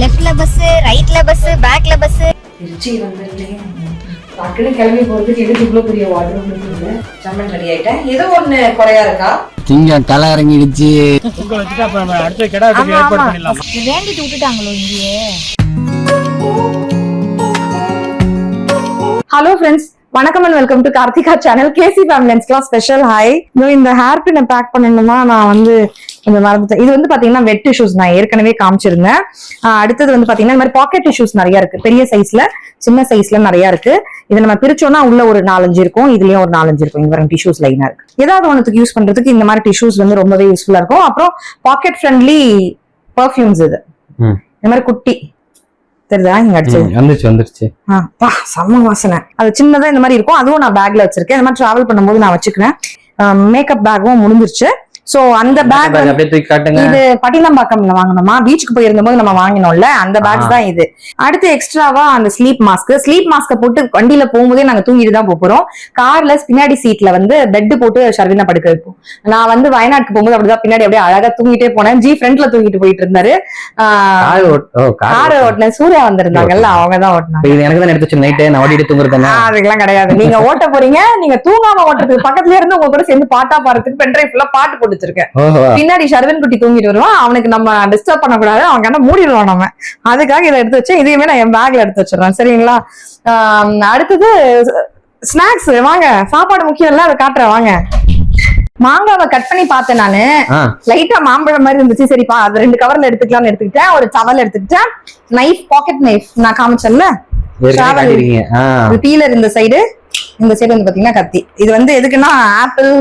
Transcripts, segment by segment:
லெஃப்ட்ல பஸ், ரைட்ல பஸ், பேக்ல பஸ். திருச்சி வந்துட்டேன். டக்குனு கிளம்பி போறதுக்கு எதுக்கு இவ்வளவு பெரிய வார்ட்ரோப் இருக்குங்க? சம்மன் ரெடி ஆயிட்டேன். ஏதோ ஒண்ணு குறையா இருக்கா? திங்க தலை இறங்கிடுச்சு. வேண்டிட்டு விட்டுட்டாங்களோ இங்கேயே. ஹலோ ஃப்ரெண்ட்ஸ், வணக்கம் and welcome to Karthika channel. KC ஃபேமிலிஸ்க்குலாம் ஸ்பெஷல் ஹாய். இந்த ஹேர் பின்னை பேக் பண்ணணுமா நான் வந்து கொஞ்சம் மறந்துட்டேன். இது வந்து பாத்தீங்கன்னா வெட் டிஷ்யூஸ் நான் ஏற்கனவே காமிச்சிருந்தேன். அடுத்தது வந்து பாத்தீங்கன்னா இந்த மாதிரி பாக்கெட் டிஷ்யூஸ் நிறைய இருக்கு. பெரிய சைஸ்ல சின்ன சைஸ்ல நிறைய இருக்கு. இதை நம்ம பிரிச்சோம்னா உள்ள ஒரு 4-5 இருக்கும், இதுலயும் ஒரு 4-5 இருக்கும். இங்க வரும் டிஷ்யூஸ் லைனா இருக்கு. ஏதாவது ஒன்றுக்கு யூஸ் பண்றதுக்கு இந்த மாதிரி டிஷ்யூஸ் வந்து ரொம்பவே யூஸ்ஃபுல்லா இருக்கும். அப்புறம் பாக்கெட் ஃப்ரெண்ட்லி பர்ஃபியூம்ஸ் இது இந்த மாதிரி குட்டி தெரியுதா? இங்க வந்துருச்சு. செம்ம வாசனை. அது சின்னதா இந்த மாதிரி இருக்கும். அதுவும் நான் பேக்ல வச்சிருக்கேன். இந்த மாதிரி டிராவல் பண்ணும்போது நான் வச்சுக்கிறேன். மேக்கப் பேக்கும் முடிஞ்சிருச்சு. சோ அந்த பேக் இது பட்டினம்பாக்கம்ல வாங்கணுமா, பீச்சுக்கு போயிருந்த போது நம்ம வாங்கினோம்ல அந்த பேக்ஸ் தான் இது. அடுத்து எக்ஸ்ட்ராவா அந்த ஸ்லீப் மாஸ்க போட்டு வண்டியில போகும்போதே நாங்க தூங்கிட்டு தான் போறோம். கார்ல பின்னாடி சீட்ல வந்து பெட் போட்டு ஷர்வினா படுக்க வைப்போம். நான் வந்து வயநாட்டுக்கு போகும்போது அப்படிதான் பின்னாடி அப்படியே அழகா தூங்கிட்டே போனேன். ஃப்ரண்ட்ல தூங்கிட்டு போயிட்டு இருந்தாரு. கார் ஓட்டின சூர்யா வந்திருந்தாங்கல்ல, அவங்கதான் ஓட்டினாங்க. எனக்கு தான் எடுத்து நைட்டு நான் ஓட்டிட்டு தூங்குறேன். அதுக்கெல்லாம் கிடையாது. நீங்க ஓட்ட போறீங்க, நீங்க தூங்காம ஓட்டுறதுக்கு பக்கத்துல இருந்து உங்க கூட சேர்ந்து பாட்டா பாடுறதுக்கு பென்ட்ரைவ் ஃபுல்லா பாட்டு போட்டு பின்னாடி ஷர்வன் குட்டி தூங்கிட்டு வருவான். அவனுக்கு நம்ம டிஸ்டர்ப் பண்ணக்கூடாது, அவங்க என்ன மூடிடுவோம் நம்ம. அதுக்காக இதை எடுத்து வச்சேன். இதையுமே நான் என் பேக்ல எடுத்து வச்சிடறேன். சரிங்களா? அடுத்தது ஸ்நாக்ஸ். வாங்க, சாப்பாடு முக்கியம் இல்ல, அதை காட்டுறேன் வாங்க. மாங்காவை கட் பண்ணி பார்த்தேன் நானு. லைட்டா மாம்பழம் மாதிரி இருந்துச்சு. சரிப்பா அது 2 கவர்ல எடுத்துக்கலாம்னு எடுத்துக்கிட்டேன். ஒரு டவல் எடுத்துக்கிட்டேன். நைஃப், பாக்கெட் நைஃப் நான் காமிச்சேன்ல, பீலர் இந்த சைடு வந்து பாத்தீங்கன்னா கத்தி. இது வந்து எதுக்குன்னா ஆப்பிள்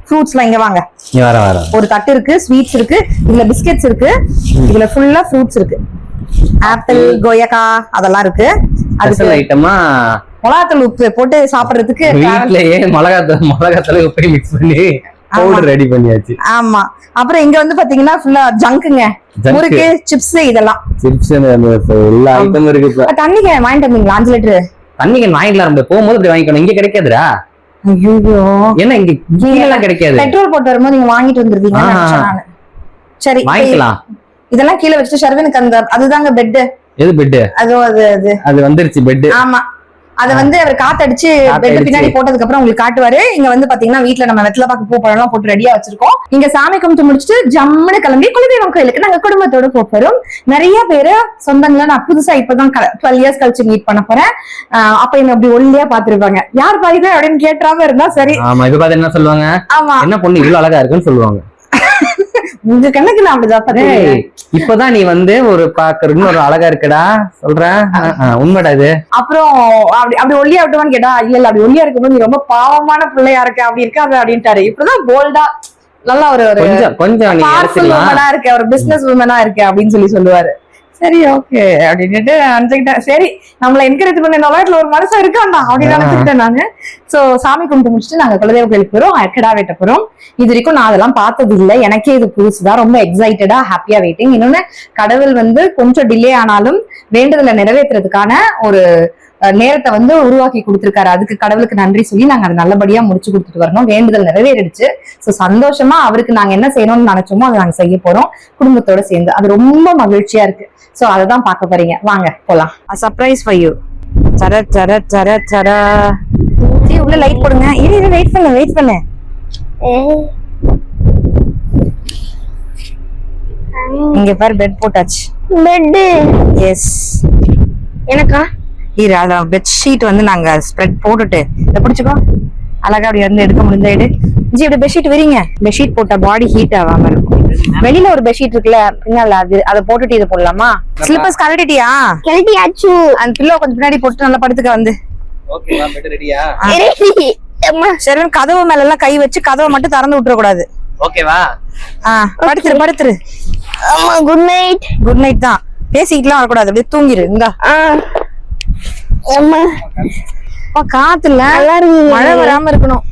ஃப்ரூட்ஸ்லாம் இங்க வாங்க. ஒரு தட்டு இருக்கு, ஸ்வீட்ஸ் இருக்கு, இதுல பிஸ்கெட்ஸ் இருக்கு, இதுல ஃபுல்லா ஃப்ரூட்ஸ் இருக்கு. ஆப்பிள், கொய்யாக்கா அதெல்லாம் இருக்கு. அதுக்கு ஐட்டமா மிளகாத்தூள் உப்பு போட்டு சாப்பிடுறதுக்கு வீட்லயே மிளகாத்தூள் உப்பு மிக்ஸ் பண்ணி பவுடர் ரெடி பண்ணியாச்சு. ஆமா. அப்புறம் இங்க வந்து பாத்தீங்கன்னா ஃபுல்லா ஜங்குங்க, முறுக்கு, சிப்ஸ், இதெல்லாம் சிப்ஸ் எல்லா ஐட்டமும் இருக்கு. தண்ணி கேன் வாங்கிட்டு வந்தீங்களா? 5 லிட்டர் தண்ணி கேன் வாங்கிக்கலாம். போகும்போது இப்படி வாங்கிக்கணும். இங்க கிடைக்காதுடா. ஐயோ, என்ன இங்க கிடைக்காது. பெட்ரோல் போட்டு வரும்போது நீங்க வாங்கிட்டு வந்துருவீங்க. சரி வாங்கிக்கலாம். இதெல்லாம் கீழே வச்சுட்டு ஷர்வினுக்கு அந்த அதுதாங்க பெட். எது பெட்? அது வந்துருச்சு பெட். ஆமா, அத வந்து அவர் காத்தடிச்சு பெட் பின்னாடி போட்டதுக்கு அப்புறம் உங்களுக்கு காட்டுவாரு. இங்க வந்து பாத்தீங்கன்னா வீட்டுல நம்ம வெத்தலை பாக்கு, பூ பழம் போட்டு ரெடியா வச்சிருக்கோம். இங்க சாமி கும்பிட்டு முடிச்சுட்டு ஜம்முன்னு கிளம்பி குலதெய்வம் கோயிலுக்கு நாங்க குடும்பத்தோட போறோம். நிறைய பேரு சொந்தங்களை நான் புதுசா இப்பதான் 12 இயர்ஸ் கழிச்சு மீட் பண்ண போறேன். அப்ப என்ன அப்படி ஒல்லியா பாத்துருப்பாங்க. யார் பாயுது அப்படின்னு கேட்டாம இருந்தா சரி. ஆமா, இப்ப பாத்து என்ன சொல்லுவாங்க? ஆமா, என்ன பொண்ணு இவ்வளவு அழகா இருக்குன்னு சொல்லுவாங்க. உங்க கண்ணுக்கு நான் அப்படிதான். இப்பதான் நீ வந்து ஒரு பாக்குறதுன்னு ஒரு அழகா இருக்குடா சொல்றேன். உண்மைடா இது. அப்புறம் அப்படி ஒல்லியா விட்டுவான்னு கேட்டா, இல்ல அப்படி ஒல்லியா இருக்கும்போது நீ ரொம்ப பாவமான பிள்ளையா இருக்க, அப்படி இருக்காது அப்படின்ட்டாரு. இப்படிதான் போல்டா நல்லா ஒரு கொஞ்சம் இருக்க, ஒரு பிசினஸ் உமனா இருக்கு அப்படின்னு சொல்லுவாரு. சரி, ஓகே அப்படின்ட்டு நினைச்சுக்கிட்டேன். சரி, நம்மள என்கரேஜ் பண்ண உலகத்துல ஒரு மனுஷன் இருக்காண்டா அப்படின்னு நினைச்சுக்கிட்டேன் நானு. சோ சாமி கும்பிட்டு முடிச்சுட்டு நாங்க குலதெய்வ கோயிலுக்கு போறோம், கிடா வெட்ட போறோம். இது வரைக்கும் நான் அதெல்லாம் பார்த்தது இல்லை. எனக்கே இது புதுசுதான். ரொம்ப எக்ஸைட்டடா, ஹாப்பியா வெயிட்டிங். இன்னொன்னு, கடவுள் வந்து கொஞ்சம் டிலே ஆனாலும் வேண்டுதலை நிறைவேற்றுறதுக்கான ஒரு நேரத்தை வந்து உருவாக்கி கொடுத்திருக்காரு. அதுக்கு கடவுளுக்கு நன்றி சொல்லி நாங்க அதை நல்லபடியா முடிச்சு கொடுத்துட்டு வரணும். வேண்டுதல் நிறைவேறிடுச்சு. சோ சந்தோஷமா அவருக்கு நாங்க என்ன செய்யணும்னு நினைச்சோமோ அதை நாங்க செய்ய போறோம் குடும்பத்தோட சேர்ந்து. அது ரொம்ப மகிழ்ச்சியா இருக்கு. சோ அததான் பார்க்க போறீங்க. வாங்க போலாம். Surprise for you. சர சர சர சர. உள்ள லைட் போடுங்க. இரு வெயிட் பண்ணு. இங்க பாரு, பெட் போட்டாச்சு. பெட்? எஸ். எனக்கா? இரு, அத பெட் ஷீட் வந்து நாங்க ஸ்ப்ரெட் போட்டுட்டு இத பிடிச்சுக்கோ. அழகா அப்படி வந்து எடுக்க முடிஞ்சா எடு. ஜி, இப்படி பெட்ஷீட் விரிங்க. பெட்ஷீட் போட்டா பாடி ஹீட் ஆகாம இருக்கும். வெளியில ஒரு பெட்ஷீட் இருக்குல்ல பின்னால, அதை போட்டுட்டு இதை போடலாமா? ஸ்லிப்பர்ஸ் கழட்டிட்டியா? கழட்டியாச்சு. அந்த பில்லோ கொஞ்சம் பின்னாடி போட்டு நல்லா படுத்துக்க வந்து. ஓகேவா? பெட் ரெடியா? சரி, கதவு மேல எல்லாம் கை வச்சு கதவை மட்டும் திறந்து விட்டுற கூடாது. ஓகேவா? படுத்துரு. ஆமா, குட் நைட். குட் நைட் தான். பேசிக்கிட்டுலாம் வரக்கூடாது, அப்படியே தூங்கிரு. இந்தா காத்துல மழை வராம இருக்கணும்.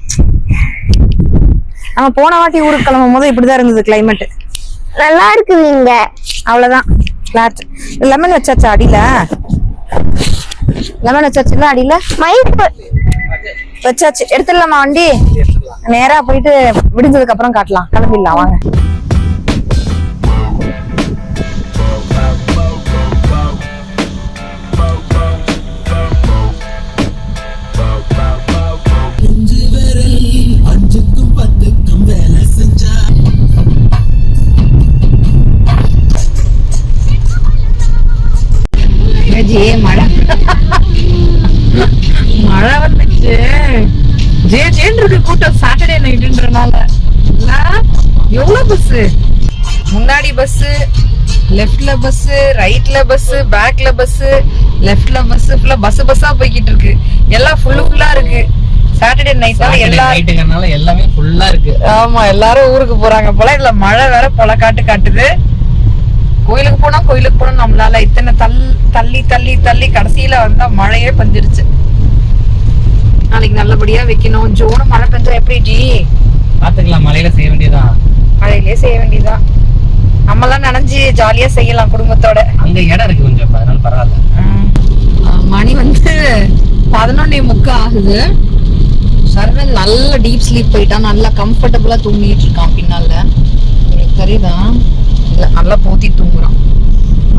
நம்ம போன வாட்டி ஊருக்கு கிளம்பும் போது இப்படிதான் இருந்தது கிளைமேட். நல்லா இருக்குவீங்க. அவ்வளவுதான். பிளாட் லெமன் வச்சாச்சா அடியில? லெமன் வச்சாச்சுல அடியில? மைக் வச்சாச்சு. எடுத்துடலாமா வண்டி? நேரா போயிட்டு விடுஞ்சதுக்கு அப்புறம் காட்டலாம். கிளம்பிடலாம் வாங்க. இருக்கு கூட்டம் சாட்டர்டே நைட்ன்றனால. எவ்வளவு பஸ், முன்னாடி பஸ், லெஃப்ட்ல பஸ், ரைட்ல பஸ், பேக்ல பஸ், லெஃப்ட்ல பஸ், ஃபுல்லா பஸ்ஸா போய்கிட்டு இருக்கு. எல்லாம் ஃபுல்லா இருக்கு. சாட்டர்டே நைட்னால எல்லாமே ஃபுல்லா இருக்கு. ஆமா, எல்லாரும் ஊருக்கு போறாங்க போல. இதுல மழை வேற பொல காட்டுது. கோயிலுக்கு போனா நம்மளால இத்தனை தள்ளி தள்ளி தள்ளி கடைசியில வந்தா மழையே பஞ்சிருச்சு. நாளைக்கு நல்லபடியா வைக்கணும். ஜோனு மழை பெஞ்சா எப்படி ஜி? பாத்துக்கலாம், மழையிலே செய்ய வேண்டியதான். நம்ம எல்லாம் நினைஞ்சு ஜாலியா செய்யலாம் குடும்பத்தோட. அங்க இடம் இருக்கு கொஞ்சம், அதனால பரவாயில்ல. மணி வந்து 11:45 ஆகுது. சர்வன் நல்ல டீப் ஸ்லீப் போயிட்டான். நல்லா கம்ஃபர்டபுளா தூங்கிட்டு இருக்கான். பின்னால உங்களுக்கு தெரியுதா? இல்ல, நல்லா போத்தி தூங்குறான்.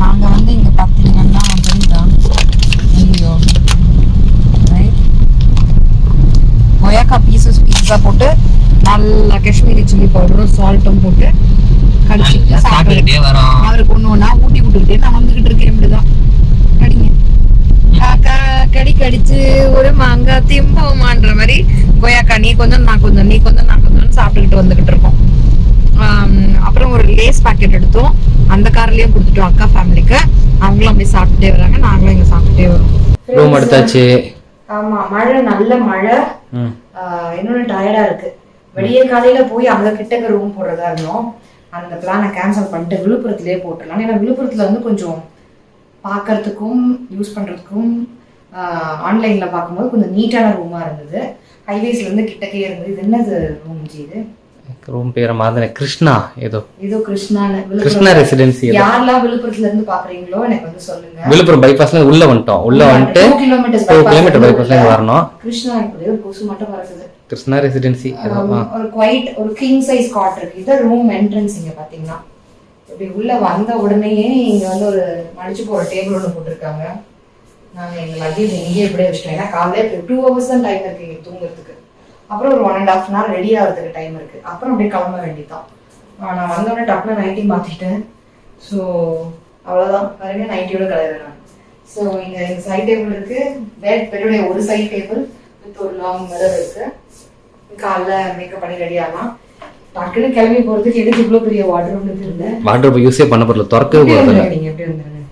நாங்க வந்து இங்க பாத்தீங்கன்னா தெரியுதா, ஐயோ கொய்யாக்கா பீஸா போட்டு நல்லா காஷ்மீரி சில்லி பவுடரும் சால்ட்டும் போட்டு கடிச்சிட்டு சாப்பிட்டுக்கிட்டே வரோம். அவருக்கு ஒண்ணு ஊட்டி விட்டுக்கிட்டே நான் வந்துகிட்டு இருக்கேன். இப்படிதான் கடிங்க காக்கா கடிச்சு ஒரு மாங்காய் திம்போமான்ற மாதிரி கொய்யாக்கா நீ கொஞ்சம் நான் கொஞ்சம் சாப்பிட்டுக்கிட்டு வந்துகிட்டு இருக்கோம். அப்புறம் ஒரு லேஸ் பாக்கெட் எடுத்தோம். அந்த கார்லயும் கொடுத்துட்டோம் அக்கா ஃபேமிலிக்கு. அவங்களும் அப்படியே சாப்பிட்டுட்டே வராங்க, நாங்களும் இங்க சாப்பிட்டுட்டே வரோம். ரூம் எடுத்தாச்சு. ஆமா, மழை, நல்ல மழை. இன்னொன்னு டயர்டா இருக்கு. வெளியே காலையில போய் அங்க கிட்டக்க ரூம் போடுறதா இருந்தோம். அந்த பிளானை கேன்சல் பண்ணிட்டு விழுப்புரத்திலேயே போட்டுடலாம். ஏன்னா விழுப்புரத்துல வந்து கொஞ்சம் பாக்குறதுக்கும் யூஸ் பண்றதுக்கும் ஆன்லைன்ல பார்க்கும்போது கொஞ்சம் நீட்டான ரூமா இருந்தது. ஹைவேஸ்ல இருந்து கிட்டக்கே இருந்தது. இது என்னது ரூம் ஜி? இது ரூம் பேரை மாதிரி கிருஷ்ணா ஏதோ கிருஷ்ணா ரெசிடென்சி. யாரெல்லாம் விழுப்புரத்துல இருந்து பாக்குறீங்களோ எனக்கு வந்து சொல்லுங்க. விழுப்புரம் பைபாஸ்ல உள்ள வந்துட்டு 2 கிலோமீட்டர் பைபாஸ்ல வரணும். கிருஷ்ணா இப்படி ஒரு கொசு மட்டும் வருது. கிருஷ்ணா ரெசிடென்சி ஒரு குவைட் ஒரு கிங் சைஸ் காட் இருக்கு. இது ரூம் என்ட்ரன்ஸ். இங்க பாத்தீங்கன்னா இப்படி உள்ள வந்த உடனேயே இங்க வந்து ஒரு மடிச்சு போற டேபிள் ஒன்று போட்டிருக்காங்க. நாங்க எங்க லக்கேஜ் இங்கேயே இப்படியே வச்சிட்டோம். ஏன்னா காலையில 2 hours தான் டைம் இருக்கு இங்க தூங்குறதுக்கு. அப்புறம் ஒரு 1.5 hour ரெடி ஆகிறதுக்கு டைம் இருக்கு. அப்புறம் அப்படியே கிளம்ப வேண்டியதான். நான் வந்தோடனே டக்குனு நைட்டி மாத்திட்டேன். ஸோ அவ்வளோதான், பாருங்க நைட்டியோட கிளம்புறேன். ஸோ இங்க சைட் டேபிள் இருக்கு. பெட்டுடைய ஒரு சைட் டேபிள் வித் ஒரு லாங் மிரர் இருக்கு. காலைல மேக்கப் பண்ணி ரெடி ஆகலாம். டக்குனு கிளம்பி போறதுக்கு எதுக்கு இவ்வளோ பெரிய வார்ட்ரோப்னு தெரியல. வார்ட்ரோப் யூஸே பண்ண போறல, திறக்கவே போறல. நீங்க எப்படி வந்துருங்க.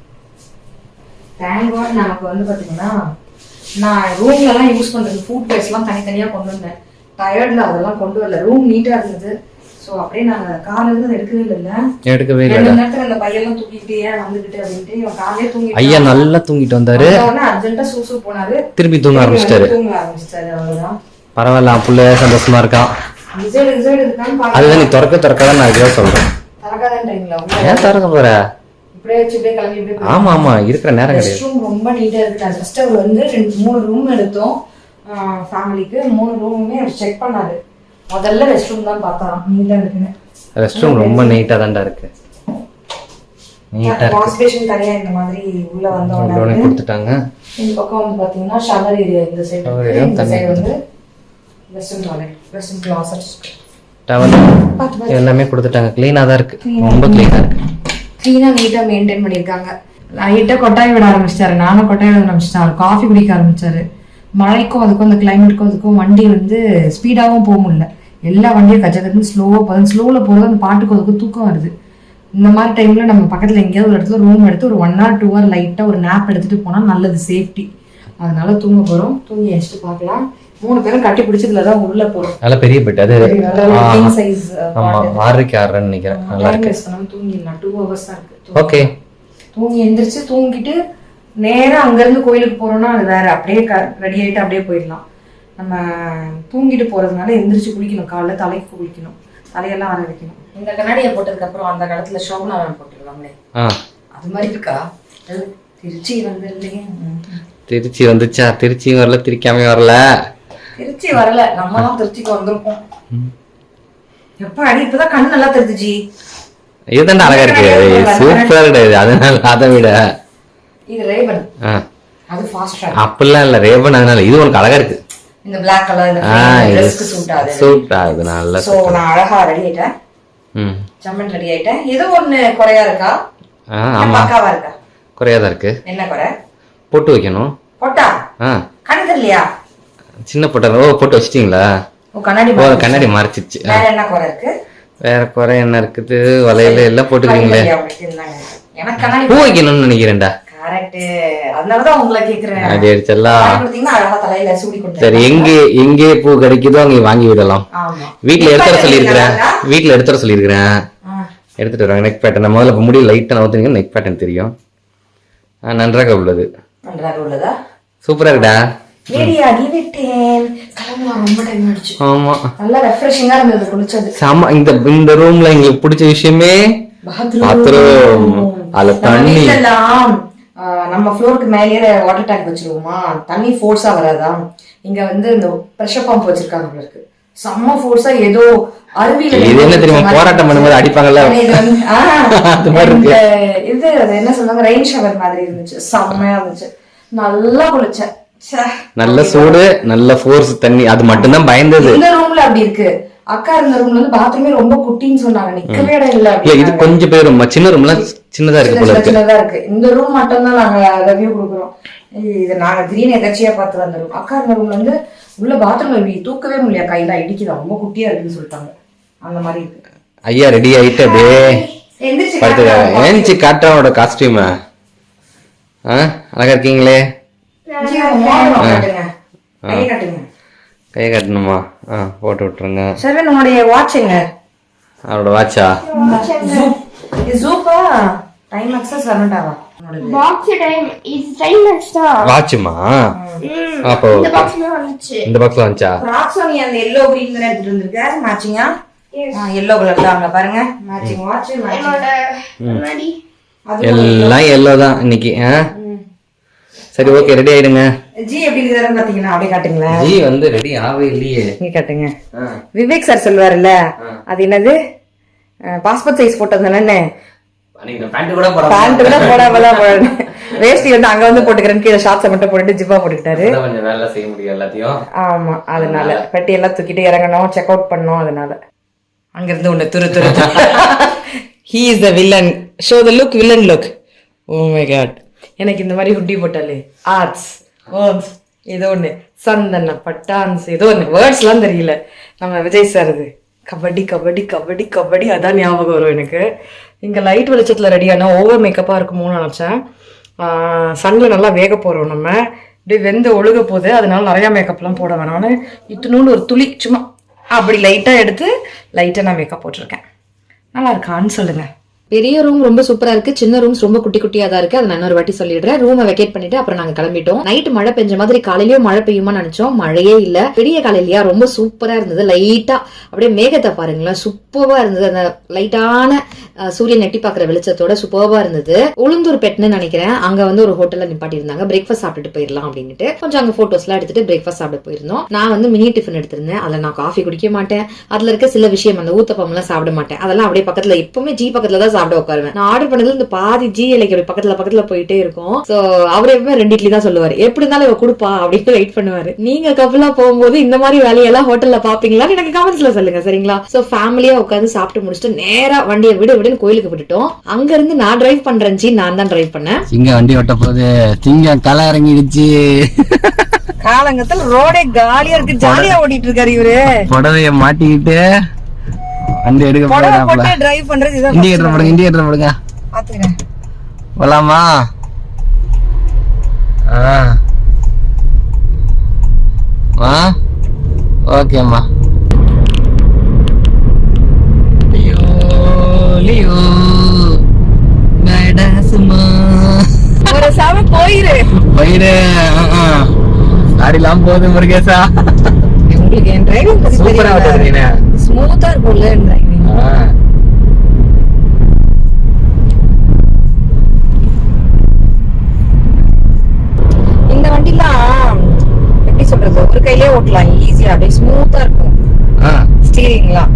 தேங்க் காட் நமக்கு வந்து பாத்தீங்கன்னா நான் ரூம்ல எல்லாம் யூஸ் பண்றது ஃபுட் வேஸ்ட் எல்லாம் தனித்தனியா கொண்டு வந்தேன். டயர்ட்ல அதெல்லாம் கொண்டு வரல. ரூம் நீட்டா இருந்தது. சோ அப்படியே நாங்க காலையில இருந்து எடுக்கவே இல்ல. நேரத்துல அந்த பையெல்லாம் தூக்கிட்டே வந்துகிட்டு அப்படின்ட்டு இவன் காலையிலே தூங்கிட்டு ஐயா நல்லா தூங்கிட்டு வந்தாரு. அர்ஜென்ட்டா சூசு போனாரு. திரும்பி தூங்க ஆரம்பிச்சிட்டாரு. அவ்வளவுதான். பரவாயில்ல, புள்ள சந்தோஷமா இருக்கான். அதுதான் நீ திறக்காதான் நான் இதுதான் சொல்றேன். ஏன் திறக்க போற? ஆமா ஆமா, இருக்கிற நேரம் கிடையாது. ரெஸ்ட்ரூம் ரொம்ப நீட்டா இருக்கு. ஃபர்ஸ்ட் அவர் வந்து 3 ரூம் எடுத்தோம் ஃபேமிலிக்கு. 3 ரூமுமே அவர் செக் பண்ணாரு. முதல்ல ரெஸ்ட் ரூம் தான் பார்த்தாராம் நீட்டா இருக்குன்னு. ரெஸ்ட் ரூம் ரொம்ப நீட்டா தான்டா இருக்கு. நீட்டா இருக்கு. வாஷ் பேஷன் தனியா இந்த மாதிரி உள்ள வந்தோனே கொடுத்துட்டாங்க. இந்த பக்கம் வந்து பாத்தீங்கன்னா ஷவர் ஏரியா. இந்த சைடு வந்து western toilet, western closet, towel எல்லாமே கொடுத்துட்டாங்க. க்ளீனா தான் இருக்கு, ரொம்ப க்ளீனா இருக்கு. க்ளீனா நீட்டா மெயின்டைன் பண்ணிருக்காங்க. லைட்டா கொட்டாய் விட ஆரம்பிச்சிட்டாரு. நானும் கொட்டாய் விட ஆரம்பிச்சிட்டேன். அவர் காஃபி குடிக்க ஆரம்பிச்சாரு. மழைக்கும் அதுக்கும் அந்த கிளைமேட்டுக்கும் அதுக்கும் வண்டி வந்து ஸ்பீடாகவும் போக முடியல. எல்லா வண்டியும் கஜகன்னு ஸ்லோவாக போகுது. ஸ்லோவில் போகிறது அந்த பாட்டுக்கு அதுக்கும் தூக்கம் வருது. இந்த மாதிரி டைமில் நம்ம பக்கத்தில் எங்கேயாவது ஒரு இடத்துல ரூம் எடுத்து ஒரு 1 or 2 hour லைட்டாக ஒரு நேப் எடுத்துகிட்டு போனால் நல்லது, சேஃப்டி. அதனால தூங்க போகிறோம். தூங்கி வச்சுட்டு பார்க்கலாம். 3 பேரும் கட்டி பிடிச்சதுல தான் உள்ள போகிறோம். நல்ல பெரிய பெட் அது. King size. ஆமாம், 6 நினைக்கிறேன். நல்லா இருக்கு. தூங்கிடலாம். 2 hours தான் இருக்கு. ஓகே. தூங்கி எந்திரிச்சு தூங்கிட்டு நேரா அங்கிருந்து கோயிலுக்கு போறோம்னா அது வேற. அப்படியே ரெடி ஆயிட்டு அப்படியே போயிடலாம். நம்ம தூங்கிட்டு போறதுனால எந்திரிச்சு குளிக்கணும். காலைல தலைக்கு குளிக்கணும், தலையெல்லாம் ஆற வைக்கணும். இந்த கண்ணாடியை போட்டதுக்கு அப்புறம் அந்த காலத்துல ஷோபனா போட்டுருவாங்களே, அது மாதிரி இருக்கா? திருச்சி வந்துருந்தீங்க. திருச்சி வந்துச்சா? திருச்சியும் வரல, திரிக்காம வரல. திருச்சி வரல, நம்ம தான் திருச்சிக்கு வந்திருக்கோம். எப்ப அடி இப்பதான் கண்ணு நல்லா தெரிஞ்சுச்சு. இதுதான் அழகா இருக்கு, சூப்பரா கிடையாது. அதனால அதை விட இது ரேவன், அது ஃபாஸ்ட் ட்ராக். அப்படிலாம் இல்ல, ரேவன். அதனால இது உனக்கு அழகா இருக்கு. இந்த Black கலர் இந்த ட்ரெஸ்க்கு சூட் ஆகுது. நல்லா. சோ நான் அழகா ரெடி ஆயிட்டேன். ஜம்மன் ரெடி ஆயிட்டேன். ஏதோ ஒண்ணு குறையா இருக்கா? ஆமா, பக்காவா இருக்கா? குறையா தான் இருக்கு. என்ன குறை? பொட்டு வைக்கணும். பொட்டா? கண்ணு தெரியலையா? சின்ன பொட்டா. ஓ, பொட்டு வச்சிட்டீங்களா? கண்ணாடி மறைச்சிச்சு. வேற என்ன குறை இருக்கு? வேற குறை என்ன இருக்குது? வலையில எல்லாம் போட்டுக்கிறீங்களே. எனக்கு கண்ணாடி பூ வைக்கணும்னு நினைக்கிறேன்டா. கரெக்ட். அதனாலதான் உங்களை கேக்குறேன். அது அடிச்செல்லாம் அழகா தலையில சூடி கொண்டு. சரி, எங்கே பூ கிடைக்குதோ அங்கே வாங்கி விடலாம். வீட்டுல எடுத்துற சொல்லியிருக்கிறேன். எடுத்துட்டு வராங்க. நெக் பேட்டர்ன் முதல்ல இப்ப முடியல, லைட்டா நவுத்துனீங்க. நெக் பேட்டர்ன் தெரியும். நன்றாக உள்ளது. சூப்பரா இருக்குடா. ஆமா, நல்லா ரெஃப்ரெஷிங்கா இருந்தது குளிச்சது. ஆமா, இந்த ரூம்ல எங்களுக்கு பிடிச்ச விஷயமே பாத்ரூம். அதுல தண்ணி நம்ம ஃப்ளோருக்கு மேலேயே வாட்டர் டேங்க் வச்சிருவோமா, தண்ணி ஃபோர்ஸா வராதா. இங்க வந்து இந்த பிரஷர் பம்ப் வச்சிருக்காங்க உங்களுக்கு, செம்ம ஃபோர்ஸா. ஏதோ அருவியில இது என்ன தெரியுமா, போராட்டம் பண்ணும்போது அடிப்பாங்கல்ல, இது என்ன சொல்லுவாங்க, ரெயின் ஷவர் மாதிரி இருந்துச்சு. செம்மையா இருந்துச்சு. நல்லா குளிச்சேன். நல்ல சூடு, நல்ல ஃபோர்ஸ் தண்ணி. அது மட்டும் தான் பயந்தது. இந்த ரூம்ல அப்படி இருக்கு. அக்கா இருந்த ரூம்ல வந்து பாத்ரூமே ரொம்ப குட்டின்னு சொன்னாங்க, நிக்கவே இடம் இல்ல. இது கொஞ்சம் பேர் சின்ன ரூம்ல சின்னதா இருக்கு போல இருக்கு. சின்னதா இருக்கு. இந்த ரூம் மட்டும் தான் நாங்க ரிவ்யூ கொடுக்குறோம். இது நாங்க திடீர்னு எதர்ச்சியா பார்த்து வந்த ரூம். அக்கா இருந்த ரூம்ல வந்து உள்ள பாத்ரூம்ல இப்படி தூக்கவே முடியல, கையில இடிக்குது, ரொம்ப குட்டியா இருக்குன்னு சொல்லிட்டாங்க. அந்த மாதிரி இருக்கு. ஐயா ரெடி ஆயிட்டு அப்படியே எந்திரிச்சு காட்டுறோட காஸ்டியூம். அழகா இருக்கீங்களே. கை கட்டணுமா? போட்டு விட்டுருங்க. சரி, உங்களுடைய வாட்சுங்க. அவரோட வாட்சா? ஜூப்பா டைம் எக்ஸஸ் வரண்டாவா? Box time is time extra வாட்சுமா? அப்போ இந்த பாக்ஸ்ல வந்துச்சு. இந்த பாக்ஸ்ல வந்துச்சா? ராக்ஸோனி அந்த yellow green கலர் எடுத்துட்டு வந்திருக்க. மேட்சிங்கா yellow கலர் தான். அங்க பாருங்க, மேட்சிங் வாட்ச். என்னோட எல்லாம் yellow தான் இன்னைக்கு. சரி, ஓகே, ரெடி ஆயிடுங்க. ஜி எப்படி இருக்காருன்னு பாத்தீங்கன்னா அப்படியே காட்டுங்களா. ஜி வந்து ரெடி ஆவே இல்லையே. நீங்க காட்டுங்க. விவேக் சார் சொல்வாருல்ல, அது என்னது, பாஸ்போர்ட் சைஸ் போட்டோ தானே. பேண்ட் கூட போடாமலாம் வேஷ்டி வந்து அங்க வந்து போட்டுக்கிறேன்னு கீழே ஷார்ட்ஸை மட்டும் போட்டுட்டு ஜிப்பா போட்டுக்கிட்டாரு. கொஞ்சம் வேலை செய்ய முடியும் எல்லாத்தையும். ஆமா, அதனால பெட்டி எல்லாம் தூக்கிட்டு இறங்கணும், செக் அவுட் பண்ணோம். அதனால அங்க இருந்து ஒண்ணு துரு he is the villain, show the look, villain look. Oh my god, எனக்கு இந்த மாதிரி ஹுட்டி போட்டாலே ஆர்ட்ஸ் வேர்ட்ஸ் ஏதோ ஒன்று, சந்தன பட்டான்ஸ் ஏதோ ஒன்று, வேர்ட்ஸ்லாம் தெரியல. நம்ம விஜய் சார் இது கபடி கபடி கபடி கபடி அதான் ஞாபகம் வரும் எனக்கு. இங்கே லைட் வெளிச்சத்தில் ரெடியான ஓவர் மேக்கப்பாக இருக்குமோன்னு நினச்சேன். சன்னில் நல்லா வேக போகிறோம் நம்ம, இப்படி வெந்து ஒழுக போகுது. அதனால நிறையா மேக்கப்லாம் போட வேணாம்னு இத்தினூண்டு ஒரு துளி சும்மா அப்படி லைட்டாக எடுத்து லைட்டாக நான் மேக்கப் போட்டிருக்கேன். நல்லா இருக்கான்னு சொல்லுங்கள். பெரிய ரூம் ரொம்ப சூப்பரா இருக்கு, சின்ன ரூம்ஸ் ரொம்ப குட்டி குட்டியா தான் இருக்கு. அதை நான் இன்னொரு வாட்டி சொல்லிடுறேன். ரூமை வெக்கேட் பண்ணிட்டு அப்புறம் நாங்க கிளம்பிட்டோம். நைட் மழை பெஞ்ச மாதிரி, காலையிலயும் மழை பெய்யுமா நினைச்சோம், மழையே இல்ல. பெரிய காலையிலயா ரொம்ப சூப்பரா இருந்தது. லைட்டா அப்படியே மேகத்தை பாருங்களேன், சூப்பரா இருந்தது. அந்த லைட்டான சூரியன் எட்டி பாக்குற வெளிச்சத்தோட சூப்பரா இருந்தது. உளுந்தூர் பெட்னு நினைக்கிறேன், அங்க வந்து ஒரு ஹோட்டல்ல நிப்பாட்டி இருந்தாங்க. பிரேக்ஃபாஸ்ட் சாப்பிட்டுட்டு போயிடலாம் அப்படின்ட்டு கொஞ்சம் அங்க போட்டோஸ் எல்லாம் எடுத்துட்டு பிரேக்ஃபாஸ்ட் சாப்பிட போயிருந்தோம். நான் வந்து மினி டிஃபன் எடுத்திருந்தேன். அதுல நான் காஃபி குடிக்க மாட்டேன். அதுல இருக்க சில விஷயம், அந்த ஊத்தப்பம் எல்லாம் சாப்பிட மாட்டேன். அதெல்லாம் அப்படியே பக்கத்துல, எப்பவுமே ஜி பக்கத்துல தான் சாப்பிட உட்காருவேன். நான் ஆர்டர் பண்ணதுல இந்த பாதி ஜி இலைக்கு அப்படி பக்கத்துல போயிட்டே இருக்கும். சோ அவரு எப்பவுமே 2 இட்லி தான் சொல்லுவாரு, எப்படி இருந்தாலும் இவ கொடுப்பா அப்படின்னு வெயிட் பண்ணுவாரு. நீங்க கப்பலா போகும்போது இந்த மாதிரி வேலையெல்லாம் ஹோட்டல்ல பாப்பீங்களான்னு எனக்கு கமெண்ட்ஸ்ல சொல்லுங்க, சரிங்களா? சோ ஃபேமிலியா உட்காந்து சாப்பிட்டு முடிச்சுட்டு நேரா வண்டியை விடுன்னு கோயிலுக்கு விட்டுட்டோம். அங்க இருந்து நான் டிரைவ் பண்றேன் ஜி, நான் தான் டிரைவ் பண்ணேன். சிங்க வண்டி ஓட்ட போது சிங்க களை இறங்கிடுச்சு. காலங்கத்துல ரோடே காலியா இருக்கு, ஜாலியா ஓடிட்டு இருக்காரு இவரு. புடவைய மாட்டிக்கிட்டு வண்டி எடுக்க போறாப்ல. டிரைவ் பண்றது இதான். இண்டிகேட்டர் போடுங்க பாத்துக்கிறேன். போலாமா? ஓகேம்மா. ஒரு சாமி போயிரு காடிலாம் போகுது முருகேசா. உங்களுக்கு என் டிரைவிங் சூப்பரா ஓட்டுறீங்க, ஸ்மூத்தா இருக்கும்ல டிரைவிங். இந்த வண்டிலாம் எப்படி சொல்றது, ஒரு கையிலே ஓட்டலாம் ஈஸியா, அப்படியே ஸ்மூத்தா இருக்கும். ஸ்டீரிங்லாம்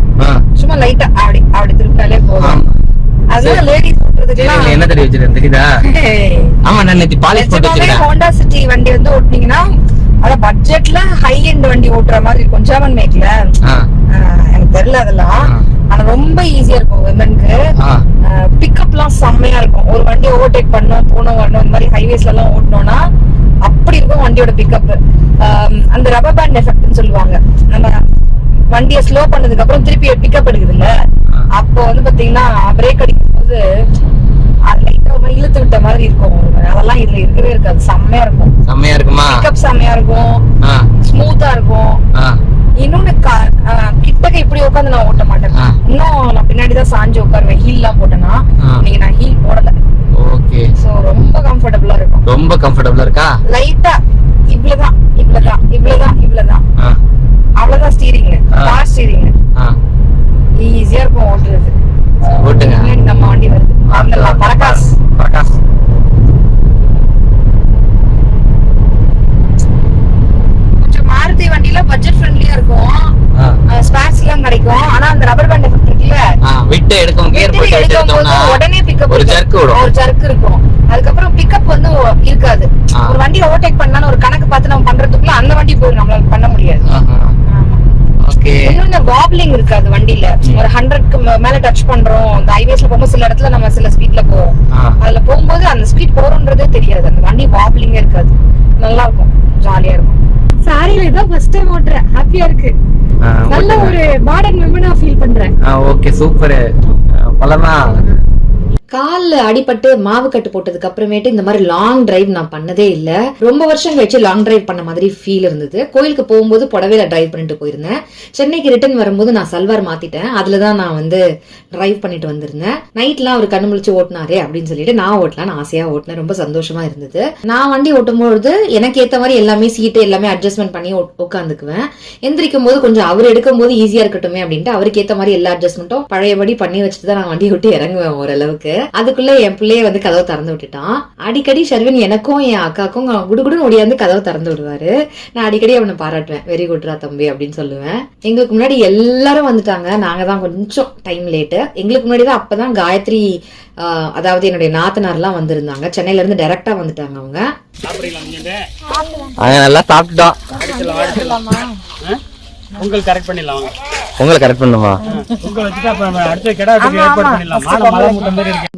சும்மா லைட்டா அப்படி திருப்பினாலே போதும். அதனால லேடிஸ் ஓட்டுறதுக்கு என்ன தெரிய வச்சிருக்கேன் தெரியுதா? ஆமா, நான் நேத்து பாலிஷ் போட்டு வச்சிருக்கேன். ஹோண்டா சிட்டி வண்டி வந்து ஓட்டுனீங்கன்னா அத பட்ஜெட்ல ஹை எண்ட் வண்டி ஓட்டுற மாதிரி இருக்கும். ஜெர்மன் மேக்ல எனக்கு தெரியல அதெல்லாம், ஆனா ரொம்ப ஈஸியா இருக்கும் விமனுக்கு. பிக்கப்லாம் செம்மையா இருக்கும். ஒரு வண்டி ஓவர்டேக் பண்ணோம், போனோம் வரணும், இந்த மாதிரி ஹைவேஸ்ல எல்லாம் ஓட்டணும்னா அப்படி இருக்கும் வண்டியோட பிக்கப். அந்த ரப்பர் பேண்ட் எஃபெக்ட்னு சொல்லுவாங்க. நம்ம வண்டியை ஸ்லோ பண்ணதுக்கு அப்புறம் திருப்பி பிக்கப் எடுக்குதுல்ல, அப்போ வந்து பாத்தீங்கன்னா பிரேக் அடிக்கும் போது இழுத்து விட்ட மாதிரி இருக்கும். அதெல்லாம் இதுல இருக்கவே இருக்காது. செம்மையா இருக்கும். செம்மையா இருக்குமா? பிக்கப் செம்மையா இருக்கும், ஸ்மூத்தா இருக்கும். இன்னொன்னு கிட்டக்க இப்படி உட்காந்து நான் ஓட்ட மாட்டேன். இன்னும் நான் பின்னாடிதான் சாஞ்சு உட்காருவேன். ஹீல் எல்லாம் போட்டேன்னா. இன்னைக்கு நான் ஹீல் போடல. ஓகே. சோ ரொம்ப கம்ஃபர்டபுளா இருக்கும். ரொம்ப கம்ஃபர்டபுளா இருக்கா? லைட்டா இவ்வளவுதான் அவ்வளவுதான் ஸ்டீரிங், கார் ஸ்டீரிங் ஈஸியா இருக்கும் ஓட்டுறது. ஓட்டுங்க. நம்ம வண்டி வருது. பரகாஸ் கொஞ்சம் மாருதி வண்டியில பட்ஜெட் ஃப்ரெண்ட்லியா இருக்கும். ஸ்பேர்ஸ் எல்லாம் கிடைக்கும். ஆனா அந்த ரப்பர் பேண்ட் எஃபெக்ட் இருக்குல்ல, விட்டு எடுக்கும்போது உடனே பிக்கப் ஒரு ஜர்க் இருக்கும். அதுக்கப்புறம் பிக்கப் வந்து இருக்காது. ஒரு வண்டி ஓவர்டேக் பண்ணாலும் ஒரு கணக்கு பார்த்து நம்ம பண்றதுக்குள்ள அந்த வண்டி போய் நம்மளால பண்ண முடியாது. இன்னொன்னு வாப்லிங் இருக்காது வண்டியில. ஒரு 100க்கு மேல டச் பண்றோம். அந்த ஹைவேஸ்ல போகும்போது சில இடத்துல நம்ம சில ஸ்பீட்ல போவோம். அதுல போகும்போது அந்த ஸ்பீட் போறோம்ன்றதே தெரியாது. அந்த வண்டி வாப்லிங்கே இருக்காது. நல்லா இருக்கும், ஜாலியா இருக்கும். சாரியில இதான் ஃபர்ஸ்ட் டைம் ஓட்டுறேன். ஹாப்பியா இருக்கு. நல்ல ஒரு மாடர்ன் விமனா ஃபீல் பண்றேன். Okay, super. பலமா கால்ல அடிபட்டு மாவு கட்டு போட்டதுக்கு அப்புறமேட்டு இந்த மாதிரி லாங் டிரைவ் நான் பண்ணதே இல்ல. ரொம்ப வருஷம் கழிச்சு லாங் டிரைவ் பண்ண மாதிரி ஃபீல் இருந்தது. கோயிலுக்கு போகும்போது புடவையில டிரைவ் பண்ணிட்டு போயிருந்தேன். சென்னைக்கு ரிட்டர்ன் வரும்போது நான் சல்வார் மாத்திட்டேன். அதுலதான் நான் வந்து டிரைவ் பண்ணிட்டு வந்திருந்தேன். நைட்லாம் அவர் கண்ணு முழிச்சு ஓட்டினாரே அப்படின்னு சொல்லிட்டு நான் ஓட்டலான்னு ஆசையா ஓட்டினேன். ரொம்ப சந்தோஷமா இருந்தது. நான் வண்டி ஓட்டும்போது எனக்கு ஏத்த மாதிரி எல்லாமே சீட்டு எல்லாமே அட்ஜஸ்ட்மெண்ட் பண்ணி உட்காந்துக்குவேன். எந்திரிக்கும் போது கொஞ்சம் அவர் எடுக்கும் போது ஈஸியா இருக்கட்டுமே அப்படின்ட்டு அவருக்கு ஏத்த மாதிரி எல்லா அட்ஜஸ்ட்மெண்ட்டும் பழையபடி பண்ணி வச்சுட்டு தான் நான் வண்டி விட்டு இறங்குவேன் ஓரளவுக்கு. அதுக்குள்ள என் பிள்ளைய வந்து கதவை திறந்து விட்டுட்டான். அடிக்கடி ஷர்வின் எனக்கும் என் அக்காக்கும் குடுகுடுன்னு ஓடியாந்து கதவை திறந்து விடுவாரு. நான் அடிக்கடி அவனை பாராட்டுவேன். வெரி குட்ரா தம்பி அப்படின்னு சொல்லுவேன். எங்களுக்கு முன்னாடி எல்லாரும் வந்துட்டாங்க. நாங்க தான் கொஞ்சம் டைம் லேட்டு. எங்களுக்கு முன்னாடி தான் அப்பதான் காயத்ரி, அதாவது என்னுடைய நாத்தனார் எல்லாம் வந்திருந்தாங்க. சென்னையில இருந்து டைரக்டா வந்துட்டாங்க. அவங்க நல்லா சாப்பிட்டுட்டோம். உங்களுக்கு கரெக்ட் பண்ணிடலாம். உங்களுக்கு கரெக்ட் பண்ணுமா?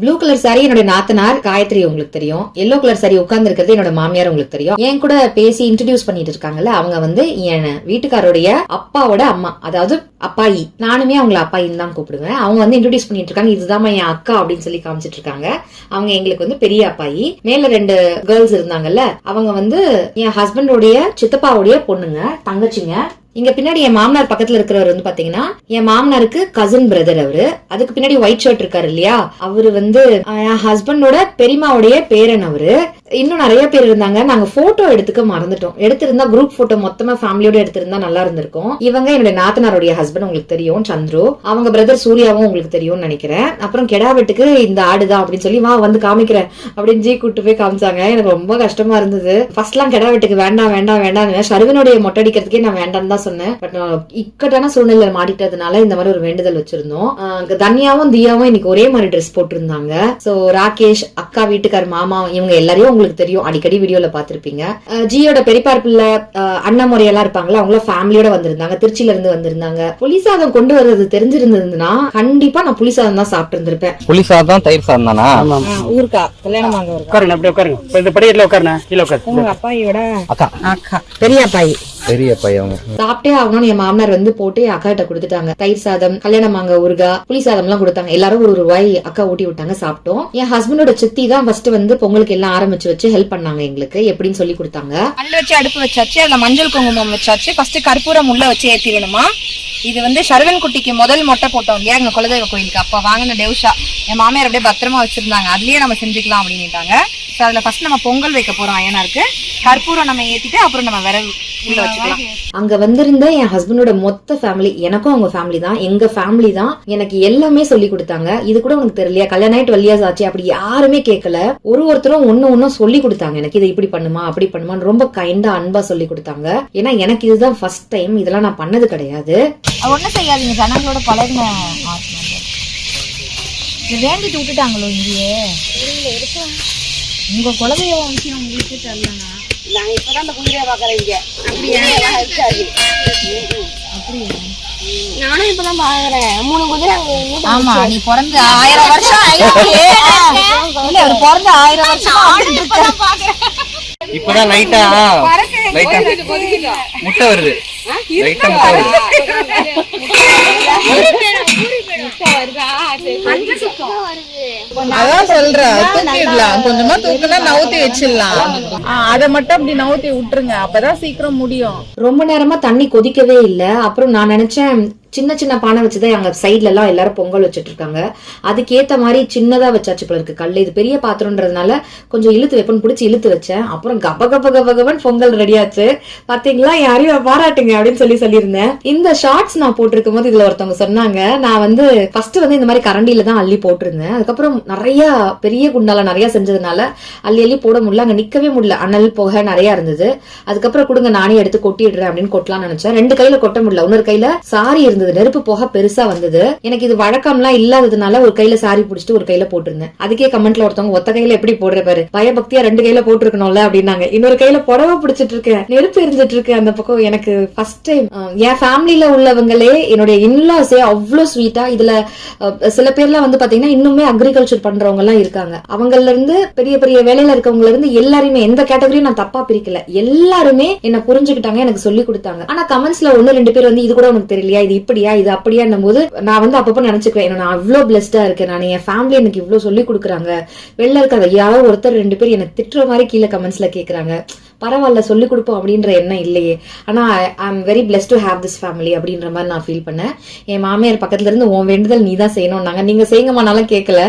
ப்ளூ கலர் சாரி என்னோட நாத்தனார் காயத்ரி உங்களுக்கு தெரியும். எல்லோ கலர் சாரி உட்கார்ந்து இருக்கிறது என்னோட மாமியார் உங்களுக்கு தெரியும். என் கூட பேசி இன்ட்ரோடியூஸ் பண்ணிட்டு இருக்காங்கல்ல, அவங்க வந்து என் வீட்டுக்காரோடைய அப்பாவோட அம்மா, அதாவது அப்பாயி. நானுமே அவங்களை அப்பாயின்னு தான் கூப்பிடுவேன். அவங்க வந்து இன்ட்ரோடியூஸ் பண்ணிட்டு இருக்காங்க. இதுதான் என் அக்கா அப்படின்னு சொல்லி காமிச்சிட்டு இருக்காங்க. அவங்க எங்களுக்கு வந்து பெரிய அப்பாயி. மேல 2 கேர்ள்ஸ் இருந்தாங்கல்ல, அவங்க வந்து என் ஹஸ்பண்டோடைய சித்தப்பாவுடைய பொண்ணுங்க, தங்கச்சிங்க. இங்க பின்னாடி என் மாமனார் பக்கத்துல இருக்கிறவர் வந்து பாத்தீங்கன்னா என் மாமனாருக்கு கசின் பிரதர். அவரு அதுக்கு பின்னாடி ஒயிட் ஷர்ட் இருக்காரு இல்லையா, அவரு வந்து என் ஹஸ்பண்டோட பெரியமாவுடைய பேரன். அவரு இன்னும் நிறைய பேர் இருந்தாங்க. நாங்க போட்டோ எடுத்துக்க மறந்துட்டோம். எடுத்திருந்தா குரூப் போட்டோ மொத்தமா ஃபேமிலியோட எடுத்திருந்தா நல்லா இருந்திருக்கும். இவங்க என்னுடைய நாத்தனாருடைய ஹஸ்பண்ட் உங்களுக்கு தெரியும், சந்துரு. அவங்க பிரதர் சூர்யாவும் உங்களுக்கு தெரியும்னு நினைக்கிறேன். அப்புறம் கெடா வெட்டுக்கு இந்த ஆடுதான் அப்படின்னு சொல்லி வா வந்து காமிக்கிறேன் அப்படின்னு ஜி கூட்டு போய் காமிச்சாங்க. எனக்கு ரொம்ப கஷ்டமா இருந்தது. ஃபர்ஸ்ட் எல்லாம் கெடா வெட்டுக்கு வேண்டாம் வேண்டாம் வேண்டாம், ஷர்வினுடைய மொட்டை அடிக்கிறதுக்கே நான் வேண்டாம் தான் சொன்னேன். பட் இக்கட்டான சூழ்நிலை மாட்டிட்டதுனால இந்த மாதிரி ஒரு வேண்டுதல் வச்சிருந்தோம். தன்யாவும் தியாவும் இன்னைக்கு ஒரே மாதிரி ட்ரெஸ் போட்டிருந்தாங்க. சோ ராகேஷ் அக்கா வீட்டுக்கார் மாமா இவங்க எல்லாரையும் உங்களுக்கு தெரியும், அடிக்கடி வீடியோல பாத்திருப்பீங்க. ஜியோட பெரியப்பார்ப்புல அண்ணன் முறையெல்லாம் இருப்பாங்களா, அவங்கள ஃபேமிலியோட வந்திருந்தாங்க. திருச்சியில இருந்து வந்திருந்தாங்க. புளிசாதம் கொண்டு வர்றது தெரிஞ்சிருந்ததுன்னா கண்டிப்பா நான் புளிசாதம் தான் சாப்பிட்டு இருந்திருப்பேன். புளிசாதம் தயிர் சாதம் தானா? ஊருக்கா கல்யாணம் வாங்க உட்காருங்க, அப்படியே உட்காருங்க. இந்த படிக்கட்டுல உட்காருங்க, கீழே உட்காரு. உங்க அப்பாயோட அக்கா அக்கா பெரிய அப்பாயி பெரிய பையன். சாப்பிட்டே ஆகணும்னு என் மாமனார் வந்து போட்டு அக்கா கிட்ட கொடுத்துட்டாங்க. தயிர் சாதம், கல்யாணம் மாங்க ஊறுகா, புளி சாதம் எல்லாம் கொடுத்தாங்க. எல்லாரும் ஒரு ரூபாய் அக்கா ஊட்டி விட்டாங்க, சாப்பிட்டோம். என் ஹஸ்பண்டோட சித்தி தான் ஃபர்ஸ்ட் வந்து பொங்கலுக்கு எல்லாம் ஆரம்பிச்சு வச்சு ஹெல்ப் பண்ணாங்க எங்களுக்கு. எப்படின்னு சொல்லி கொடுத்தாங்க. கல் வச்சு அடுப்பு வச்சாச்சு, அதுல மஞ்சள் குங்குமம் வச்சாச்சு. ஃபர்ஸ்ட் கற்பூரம் உள்ள வச்சு ஏத்திடணுமா. இது வந்து ஷர்வன் குட்டிக்கு முதல் மொட்டை போட்டோம் இல்லையா எங்க குலதெய்வ கோயிலுக்கு, அப்ப வாங்கின டெவுஷா என் மாமியார் அப்படியே பத்திரமா வச்சிருந்தாங்க. அதுலயே நம்ம செஞ்சுக்கலாம் அப்படின்னுட்டாங்க. சோ அதுல ஃபர்ஸ்ட் நம்ம பொங்கல் வைக்க போறோம். அயனாருக்கு கற்பூரம் நம்ம ஏத்திட்டு அப்புறம் நம்ம விரல் உள்ள வச்சுக்கலாம். அங்க வந்திருந்த என் ஹஸ்பண்டோட மொத்த ஃபேமிலி, எனக்கும் அவங்க ஃபேமிலி தான், எங்க ஃபேமிலி தான் எனக்கு எல்லாமே சொல்லி கொடுத்தாங்க. இது கூட உனக்கு தெரியலையா, கல்யாணம் ஆயிட்டு வலியாஸ் ஆச்சு அப்படி யாருமே கேட்கல. ஒருத்தரும் ஒன்னும் சொல்லி கொடுத்தாங்க. எனக்கு இதை இப்படி பண்ணுமா அப்படி பண்ணுமான்னு ரொம்ப கைண்டா அன்பா சொல்லி கொடுத்தாங்க. ஏன்னா எனக்கு இதுதான் ஃபர்ஸ்ட் டைம், இதெல்லாம் நான் பண்ணது கிடையாது. ஒன்னும் செய்யாதீங்க, ஜனங்களோட பழகின வேண்டிட்டு விட்டுட்டாங்களோ இங்கேயே. உங்க குலதெய்வ வம்சம் உங்களுக்கு தெரியலனா நாங்க இப்பதான் அந்த குதிரையை பாக்குறீங்க. அப்படியா? நானும் இப்பதான் பாக்குறேன். 3 குதிரை. ஆமா, நீ பிறந்து 1000 வருஷம் ஆயிடுச்சு. இல்ல ஒரு பிறந்து 1000 வருஷம் இப்பதான் லைட்டா முட்டை வருது. அதான் சொல்றேன், தூக்கிடலாம், கொஞ்சமா தூக்குனா நவுத்தி வச்சிடலாம். அத மட்டும் அப்படி நவுத்தி விட்டுருங்க, அப்பதான் சீக்கிரம் முடியும். ரொம்ப நேரமா தண்ணி கொதிக்கவே இல்ல. அப்புறம் நான் நினைச்சேன் சின்ன சின்ன பானை வச்சுதான் அங்க சைட்ல எல்லாம் எல்லாரும் பொங்கல் வச்சுட்டு இருக்காங்க, அதுக்கேத்த மாதிரி சின்னதா வச்சாச்சு போல இருக்கு கல். இது பெரிய பாத்திரம்ன்றதுனால கொஞ்சம் இழுத்து வைப்பன்னு பிடிச்சி இழுத்து வச்சேன். அப்புறம் கப கப கபகபன் பொங்கல் ரெடி ஆச்சு. பாத்தீங்களா, யாரையும் பாராட்டுங்க அப்படின்னு சொல்லியிருந்தேன். இந்த ஷார்ட்ஸ் நான் போட்டிருக்கும் போது இதுல ஒருத்தவங்க சொன்னாங்க, நான் வந்து ஃபர்ஸ்ட் வந்து இந்த மாதிரி கரண்டியில தான் அள்ளி போட்டிருந்தேன். அதுக்கப்புறம் நிறைய பெரிய குண்டால நிறைய செஞ்சதுனால அள்ளி அள்ளி போட முடியல, அங்க நிக்கவே முடியல, அனல் புகை நிறைய இருந்தது. அதுக்கப்புறம் கொடுங்க நானே எடுத்து கொட்டிடுறேன் அப்படின்னு கொட்டலாம்னு நினைச்சேன். 2 கையில கொட்ட முடியல, இன்னொரு கையில சாரி இருந்தது, நெருப்பு போக பெருசா வந்தது. எனக்கு இது வழக்கம்லாம் இல்லாததுனால ஒரு கையில சாரி பிடிச்சிட்டு ஒரு கையில போட்டிருந்தேன். அதுக்கே கமெண்ட்ல ஒருத்தவங்க ஒத்த கையில எப்படி போடுற பாரு, பயபக்தியா 2 கையில போட்டிருக்கணும்ல அப்படின்னாங்க. இன்னொரு கையில புடவை பிடிச்சிட்டு இருக்கேன், நெருப்பு எரிஞ்சிட்டு இருக்கு அந்த பக்கம். எனக்கு ஃபர்ஸ்ட் டைம் என் ஃபேமிலியில உள்ளவங்களே என்னுடைய இன்லாஸே அவ்வளவு ஸ்வீட்டா. இதுல சில பேர்லாம் வந்து பாத்தீங்கன்னா இன்னுமே அக்ரிகல்ச்சர் பண்றவங்க எல்லாம் இருக்காங்க. அவங்கல இருந்து பெரிய பெரிய வேலையில இருக்கவங்கல இருந்து எல்லாருமே, எந்த கேட்டகரியும் நான் தப்பா பிரிக்கல, எல்லாருமே என்ன புரிஞ்சுக்கிட்டாங்க, எனக்கு சொல்லி கொடுத்தாங்க. ஆனா கமெண்ட்ஸ்ல 1-2 பேர் வந்து இது கூட உனக்கு தெரியலையா, இது இப்படியா, இது அப்படியா போது நான் வந்து அப்பப்ப நினைச்சுக்குவேன், நான் அவ்வளவு பிளஸ்டா இருக்கேன், நான் என் ஃபேமிலி எனக்கு இவ்வளவு சொல்லி கொடுக்குறாங்க. வெளில இருக்காங்க யாரோ ஒருத்தர் 2 பேர் எனக்கு திட்டுற மாதிரி கீழே கமெண்ட்ஸ்ல கேக்குறாங்க. பரவாயில்ல, சொல்லி கொடுப்போம் அப்படின்ற எண்ணம் இல்லையே. ஆனா I am very blessed to have this family அப்படின்ற மாதிரி நான் ஃபீல் பண்ணேன். என் மாமியார் பக்கத்துல இருந்து உன் வேண்டுதல் நீ தான் செய்யணும்னாங்க. நீங்க செய்யுங்கம்மானாலும் கேட்கல.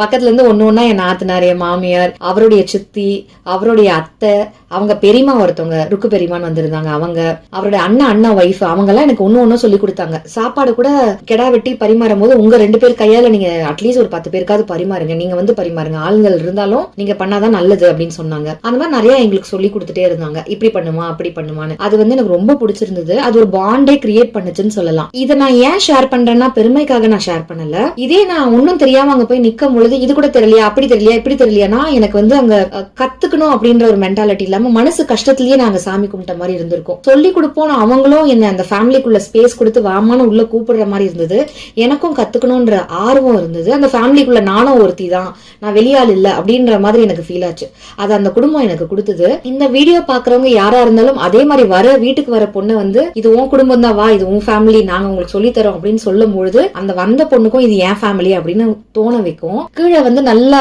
பக்கத்துல இருந்து ஒண்ணு என் நாத்தனார், என் மாமியார், அவருடைய சித்தி, அவருடைய அத்தை, அவங்க பெரியமா ஒருத்தவங்க ருக்கு பெரியமான்னு வந்திருந்தாங்க, அவங்க, அவருடைய அண்ணா ஒய்ஃப், அவங்க எல்லாம் எனக்கு ஒண்ணு சொல்லி கொடுத்தாங்க. சாப்பாடு கூட கெடா வெட்டி பரிமாறும் போது உங்க 2 பேர் கையால நீங்க அட்லீஸ்ட் ஒரு 10 பேருக்காவது பரிமாறுங்க, நீங்க வந்து பரிமாறுங்க, ஆளுங்கள் இருந்தாலும் நீங்க பண்ணாதான் நல்லது அப்படின்னு சொன்னாங்க. அந்த மாதிரி நிறைய எங்களுக்கு சொல்லி கொடுத்துட்டு இருந்தாங்க, இப்படி பண்ணுமா அப்படி பண்ணுமான்னு. அது வந்து எனக்கு ரொம்ப பிடிச்சிருந்தது. அது ஒரு பாண்டே கிரியேட் பண்ணுச்சுன்னு சொல்லலாம். இதை நான் ஏன் ஷேர் பண்றேன்னா பெருமைக்காக நான் ஷேர் பண்ணல. இதே நான் ஒன்னும் தெரியாம அங்க போய் நிக்கும் பொழுது இது கூட தெரியலையா, அப்படி தெரியலையா, இப்படி தெரியலையா, எனக்கு வந்து அங்க கத்துக்கணும் அப்படின்ற ஒரு மென்டாலிட்டி இல்லாம மனசு கஷ்டத்திலேயே நாங்க சாமி கும்பிட்ட மாதிரி இருந்திருக்கும். சொல்லி கொடுப்போம், அவங்களும் என்ன அந்த ஃபேமிலிக்குள்ள ஸ்பேஸ் கொடுத்து வாமான்னு உள்ள கூப்பிடுற மாதிரி இருந்தது. எனக்கும் கத்துக்கணும்ன்ற ஆர்வம் இருந்தது. அந்த ஃபேமிலிக்குள்ள நானும் ஒருத்தி தான், நான் வெளியாள் இல்ல அப்படின்ற மாதிரி எனக்கு ஃபீல் ஆச்சு. அது அந்த குடும்பம் எனக்கு கொடுத்தது. இந்த வீடியோ பாக்குறவங்க யாரா இருந்தாலும் அதே மாதிரி வீட்டுக்கு வர பொண்ணு வந்து இது உன் குடும்பம் தான், வா இது உன் ஃபேமிலி, நாங்க உங்களுக்கு சொல்லி தரோம் அப்படின்னு சொல்லும் பொழுது அந்த வந்த பொண்ணுக்கும் இது என் ஃபேமிலி அப்படின்னு தோண வைக்கும். கீழே வந்து நல்லா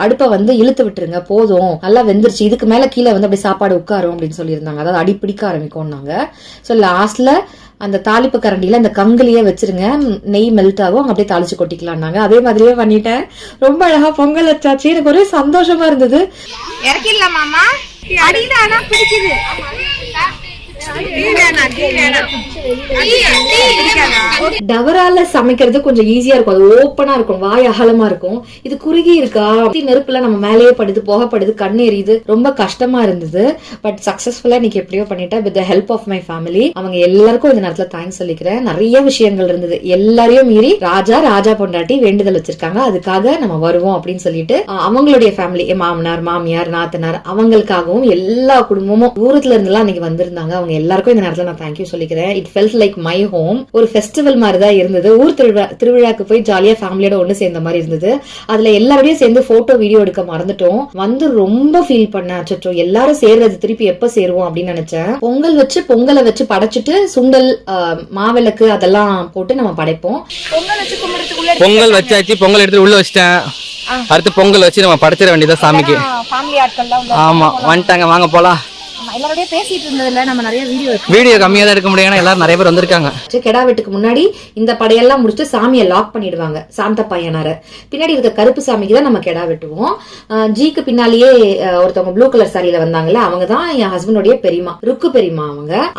அடுப்பை வந்து இழுத்து விட்டுருங்க, போதும் நல்லா வெந்துருச்சு, இதுக்கு மேல கீழே வந்து அப்படி சாப்பாடு உட்காரும் அப்படின்னு சொல்லியிருந்தாங்க. அதாவது அடி பிடிக்க ஆரம்பிக்கும்னாங்க. சோ லாஸ்ட்ல அந்த தாளிப்பு கரண்டியில அந்த கங்குலியே வச்சிருங்க, நெய் மெல்ட் ஆகும், அப்படியே தாளிச்சு கொட்டிக்கலாம்னாங்க. அதே மாதிரியே பண்ணிட்டேன். ரொம்ப அழகா பொங்கல் வச்சாச்சு. எனக்கு ஒரே சந்தோஷமா இருந்தது. இறக்கிடலாமாமா, அடிதானா பிடிக்குது. டவரால சமைக்கிறது கொஞ்சம் ஈஸியா இருக்கும், அது ஓப்பனா இருக்கும், வாய் அகலமா இருக்கும். இது குறுகி இருக்கா, நெருப்புல நம்ம மேலேயே படுது, புகைப்படுது, கண்ணு எரியுது, ரொம்ப கஷ்டமா இருந்தது. பட் சக்சஸ்ஃபுல்லா இன்னைக்கு எப்படியோ பண்ணிட்டேன் with the help of my family. அவங்க எல்லாருக்கும் இந்த நேரத்துல தேங்க்ஸ் சொல்லிக்கிறேன். நிறைய விஷயங்கள் இருந்தது, எல்லாரையும் மீறி ராஜா பொண்டாட்டி வேண்டுதல் வச்சிருக்காங்க, அதுக்காக நம்ம வருவோம் அப்படின்னு சொல்லிட்டு அவங்களுடைய ஃபேமிலி, மாமனார், மாமியார், நாத்தனார், அவங்களுக்காகவும் எல்லா குடும்பமும் தூரத்துல இருந்து எல்லாம் இன்னைக்கு வந்திருந்தாங்க. அவங்க எல்லாருக்கும் இந்த நேரத்துல நான் தேங்க்யூ சொல்லிக்கிறேன். It felt like my home. ஒரு ஃபெஸ்டிவல் மாதிரி தான் இருந்தது. ஊர் திருவிழாக்கு போய் ஜாலியா ஃபேமிலியோட ஒண்ணு சேர்ந்த மாதிரி இருந்தது. அதுல எல்லாரோடையும் சேர்ந்து போட்டோ வீடியோ எடுக்க மறந்துட்டோம். வந்து ரொம்ப ஃபீல் பண்ணேன், அச்சோ எல்லாரும் சேர்றது திருப்பி எப்ப சேருவோம் அப்படின்னு நினைச்சேன். பொங்கலை வச்சு படைச்சிட்டு சுண்டல், மாவிளக்கு அதெல்லாம் போட்டு நம்ம படைப்போம். பொங்கல் வச்சாச்சு, பொங்கல் எடுத்து உள்ள வச்சிட்டேன். அடுத்து பொங்கல் வச்சு நம்ம படைச்சிட வேண்டியதான் சாமிக்கு. ஆமா வந்துட்டாங்க, வாங்க போலாம். எல்லாரோடய பேசிட்டு இருந்ததுல நம்ம நிறைய வீடியோ கம்மியா தான் எடுக்க முடியும், எல்லாரும் நிறைய பேர் வந்திருக்காங்க. கெடா வெட்டுக்கு முன்னாடி இந்த படையெல்லாம் முடிச்சுட்டு சாமியை லாக் பண்ணிடுவாங்க. சாந்த பையனார பின்னாடி இருக்க கருப்பு சாமிக்கு தான் நம்ம கெடா வெட்டுவோம். ஜிக்கு பின்னாலேயே ஒருத்தவங்க ப்ளூ கலர் சாரியில வந்தாங்கல்ல, அவங்க தான் என் ஹஸ்பண்டோடைய பெரியமா, ருக்கு பெரியமா.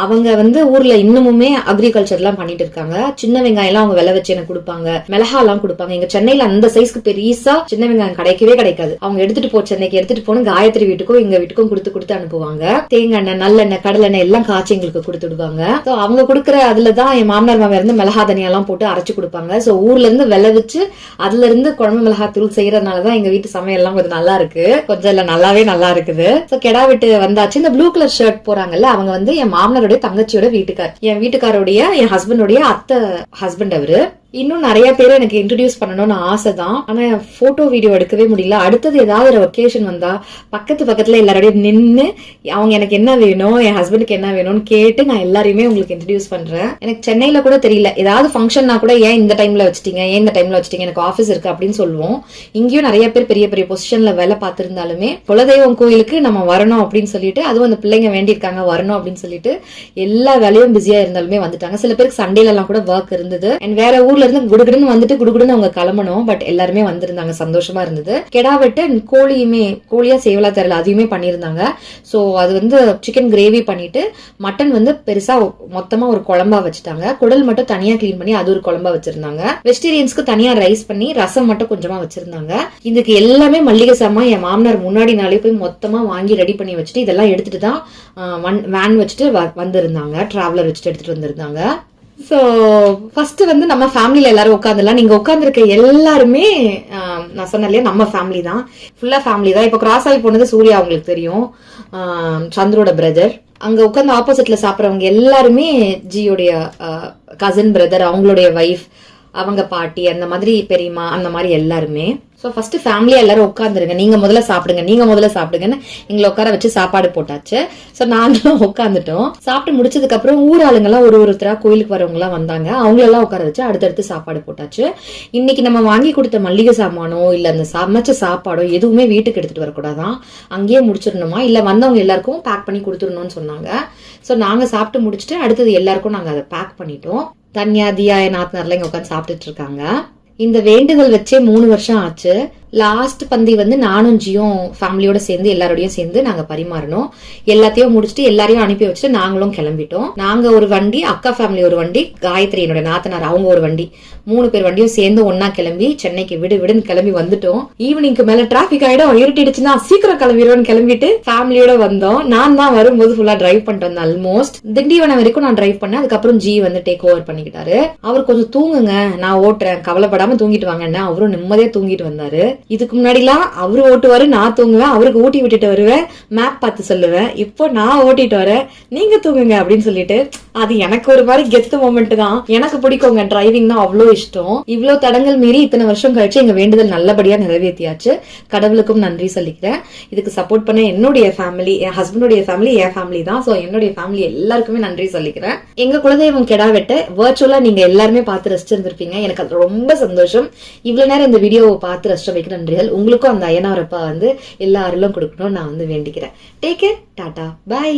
அவங்க வந்து ஊர்ல இன்னமுமே அக்ரிகல்ச்சர் எல்லாம் பண்ணிட்டு இருக்காங்க. சின்ன வெங்காயம் எல்லாம் அவங்க விலை வச்சு எனக்கு கொடுப்பாங்க, மிளகா எல்லாம் கொடுப்பாங்க. எங்க சென்னையில அந்த சைஸ்க்கு பெரியசா சின்ன வெங்காயம் கிடைக்காது. அவங்க எடுத்துட்டு சென்னைக்கு எடுத்துட்டு போன காயத்ரி வீட்டுக்கும் எங்க வீட்டுக்கும் கொடுத்து அனுப்புவாங்க. தேங்காய் எண்ணெய், நல்லெண்ணெய், கடலெண்ணெய் எல்லாம் காய்ச்சி எங்களுக்கு கொடுத்துடுவாங்க. அவங்க கொடுக்குற அதுலதான் என் மாமனார் மாமியார் இருந்து மிளகா தனியா எல்லாம் போட்டு அரைச்சு கொடுப்பாங்க. சோ ஊர்ல இருந்து விளைவிச்சு அதுல இருந்து குழம்பு மிளகா தூள் செய்யறதுனாலதான் எங்க வீட்டு சமையல் எல்லாம் கொஞ்சம் நல்லா இருக்கு, கொஞ்சம் இல்ல நல்லாவே நல்லா இருக்குது. சோ கெடா விட்டு வந்தாச்சு. இந்த ப்ளூ கலர் ஷர்ட் போறாங்கல்ல, அவங்க வந்து என் மாமனாருடைய தங்கச்சியோட வீட்டுக்கார், என் வீட்டுக்காரோடைய என் ஹஸ்பண்டோடைய அத்தை ஹஸ்பண்ட். அவரு இன்னும் நிறைய பேர் எனக்கு இன்ட்ரடியூஸ் பண்ணணும்னு ஆசை தான். ஆனா போட்டோ வீடியோ எடுக்கவே முடியல. அடுத்தது ஏதாவது ஒரு ஒகேஷன் வந்தா பக்கத்துல எல்லாரோடையும் நின்று அவங்க எனக்கு என்ன வேணும், என் ஹஸ்பண்டுக்கு என்ன வேணும்னு கேட்டு நான் எல்லாரையுமே உங்களுக்கு இன்ட்ரடியூஸ் பண்றேன். எனக்கு சென்னையில கூட தெரியல, ஏதாவது ஃபங்க்ஷன்னா கூட ஏன் இந்த டைம்ல வச்சிட்டீங்க, ஏன் இந்த டைம்ல வச்சிட்டீங்க, எனக்கு ஆஃபீஸ் இருக்கு அப்படின்னு சொல்லுவோம். இங்கேயும் நிறைய பேர் பெரிய பெரிய பொசிஷன்ல வேலை பார்த்திருந்தாலுமே குலதெய்வம் கோயிலுக்கு நம்ம வரணும் அப்படின்னு சொல்லிட்டு, அதுவும் அந்த பிள்ளைங்க வேண்டியிருக்காங்க வரணும் அப்படின்னு சொல்லிட்டு எல்லா வேலையும் பிஸியா இருந்தாலுமே வந்துட்டாங்க. சில பேருக்கு சண்டேல எல்லாம் கூட ஒர்க் இருந்தது. அண்ட் வேற ஊர்ல இருந்து குடுகுடுன்னு வந்துட்டு குடுகுடுன்னு அவங்க கிளம்பணும். பட் எல்லாருமே வந்திருந்தாங்க, சந்தோஷமா இருந்தது. கெடா வெட்டு அண்ட் கோழியா சேவலா தெரியல அதையுமே பண்ணிருந்தாங்க. சோ அது வந்து சிக்கன் கிரேவி பண்ணிட்டு மட்டன் வந்து பெருசா மொத்தமா ஒரு குழம்பா வச்சுட்டாங்க. குடல் மட்டும் தனியா கிளீன் பண்ணி அது ஒரு குழம்பா வச்சிருந்தாங்க. வெஜிடேரியன்ஸ்க்கு தனியா ரைஸ் பண்ணி ரசம் மட்டும் கொஞ்சமா வச்சிருந்தாங்க. இதுக்கு எல்லாமே மல்லிகை சாமான் என் மாமனார் முன்னாடி நாளே போய் மொத்தமா வாங்கி ரெடி பண்ணி வச்சுட்டு இதெல்லாம் எடுத்துட்டு தான் வேன் வச்சுட்டு வந்திருந்தாங்க, டிராவலர் வச்சுட்டு எடுத்துட்டு வந்திருந்தாங்க. ஸோ ஃபர்ஸ்ட் வந்து நம்ம ஃபேமிலியில எல்லாரும் உட்காந்துலாம். நீங்க உட்காந்துருக்க எல்லாருமே நான் சொன்ன இல்லையா நம்ம ஃபேமிலி தான், ஃபுல்லா ஃபேமிலி தான். இப்போ கிராஸ் ஆகி போனது சூர்யா, அவங்களுக்கு தெரியும், சந்திரோட பிரதர். அங்க உட்காந்து ஆப்போசிட்ல சாப்பிட்றவங்க எல்லாருமே ஜியோடைய கசின் பிரதர், அவங்களுடைய வைஃப், அவங்க பாட்டி, அந்த மாதிரி பெரியம்மா, அந்த மாதிரி எல்லாருமே. ஸோ ஃபர்ஸ்ட் ஃபேமிலியா எல்லாரும் உட்காந்துருங்க, நீங்க முதல்ல சாப்பிடுங்கன்னு எங்களை உட்கார வச்சு சாப்பாடு போட்டாச்சு. ஸோ நாங்களும் உட்காந்துட்டோம். சாப்பிட்டு முடிச்சதுக்கு அப்புறம் ஊர் ஆளுங்கெல்லாம் ஒருத்தரா கோயிலுக்கு வரவங்க எல்லாம் வந்தாங்க, அவங்களெல்லாம் உட்கார வச்சு அடுத்தடுத்து சாப்பாடு போட்டாச்சு. இன்னைக்கு நம்ம வாங்கி கொடுத்த மல்லிகை சாமானோ இல்ல அந்த சமைச்ச சாப்பாடோ எதுவுமே வீட்டுக்கு எடுத்துட்டு வரக்கூடாதான், அங்கேயே முடிச்சிடணுமா, இல்ல வந்தவங்க எல்லாருக்கும் பேக் பண்ணி கொடுத்துடணும்னு சொன்னாங்க. ஸோ நாங்க சாப்பிட்டு முடிச்சுட்டு அடுத்தது எல்லாருக்கும் நாங்க அதை பேக் பண்ணிட்டோம். தன்யா, தியா, என் நாத்தனார்லாம் இங்க உட்காந்து சாப்பிட்டுட்டு இருக்காங்க. இந்த வேண்டுதல் வச்சே 3 வருஷம் ஆச்சு. லாஸ்ட் பந்தி வந்து நானும் ஜியும் ஃபேமிலியோட சேர்ந்து எல்லாரோடையும் சேர்ந்து நாங்க பரிமாறணும். எல்லாத்தையும் முடிச்சுட்டு எல்லாரையும் அனுப்பி வச்சுட்டு நாங்களும் கிளம்பிட்டோம். நாங்க ஒரு வண்டி, அக்கா ஃபேமிலி ஒரு வண்டி, காயத்ரி என்னோட நாத்தனார் அவங்க ஒரு வண்டி, 3 பேர் வண்டியும் சேர்ந்து ஒன்னா கிளம்பி சென்னைக்கு விடுன்னு கிளம்பி வந்துட்டோம். ஈவினிங்க்கு மேல டிராபிக் ஆயிடும், இருட்டிடுச்சுன்னா சீக்கிரம் கிளம்பிடுவோம்னு கிளம்பிட்டு ஃபேமிலியோட வந்தோம். நான் தான் வரும்போது ஃபுல்லா டிரைவ் பண்ணிட்டு வந்தேன். ஆல்மோஸ்ட் திண்டிவனம் வரைக்கும் நான் டிரைவ் பண்ணேன். அதுக்கப்புறம் ஜி வந்து டேக் ஓவர் பண்ணிக்கிட்டாரு. அவர் கொஞ்சம் தூங்குங்க, நான் ஓட்டுறேன், கவலைப்படாம தூங்கிட்டு வாங்கன்னு அவரும் நிம்மதியா தூங்கிட்டு வந்தாரு. இதுக்கு முன்னாடிலாம் அவரு ஓட்டுவாரு, நான் தூங்குவேன், அவருக்கு ஊட்டி விட்டுட்டு வருவேன், மேப் பார்த்து சொல்லுவேன். இப்போ நான் ஓட்டிட்டு வரேன், நீங்க தூங்குங்க அப்படின்னு சொல்லிட்டு அது எனக்கு ஒரு மாதிரி கெத்து மொமெண்ட் தான். எனக்கு பிடிக்குங்க, டிரைவிங் தான் அவ்வளோ இஷ்டம். இவ்வளவு தடங்கள் மீறி இத்தனை வருஷம் கழிச்சு எங்க வேண்டுதல் நல்லபடியா நிறைவேற்றியாச்சு. கடவுளுக்கும் நன்றி சொல்லிக்கிறேன். இதுக்கு சப்போர்ட் பண்ண என்னுடைய ஃபேமிலி, என் ஹஸ்பண்டுடைய ஃபேமிலி, என் ஃபேமிலி தான். ஸோ என்னுடைய ஃபேமிலி எல்லாருக்குமே நன்றி சொல்லிக்கிறேன். எங்க குலதெய்வம் கெடா வெட்ட வர்ச்சுவலா நீங்க எல்லாருமே பார்த்து ரசிச்சிருந்திருப்பீங்க. எனக்கு அது ரொம்ப சந்தோஷம். இவ்வளவு நேரம் இந்த வீடியோவை பார்த்து ரசிச்ச வைக்க நன்றிகள். உங்களுக்கும் அந்த அய்யனாரப்பா வந்து எல்லா அருளும் கொடுக்கணும்னு நான் வந்து வேண்டிக்கிறேன். Take care, tata, by.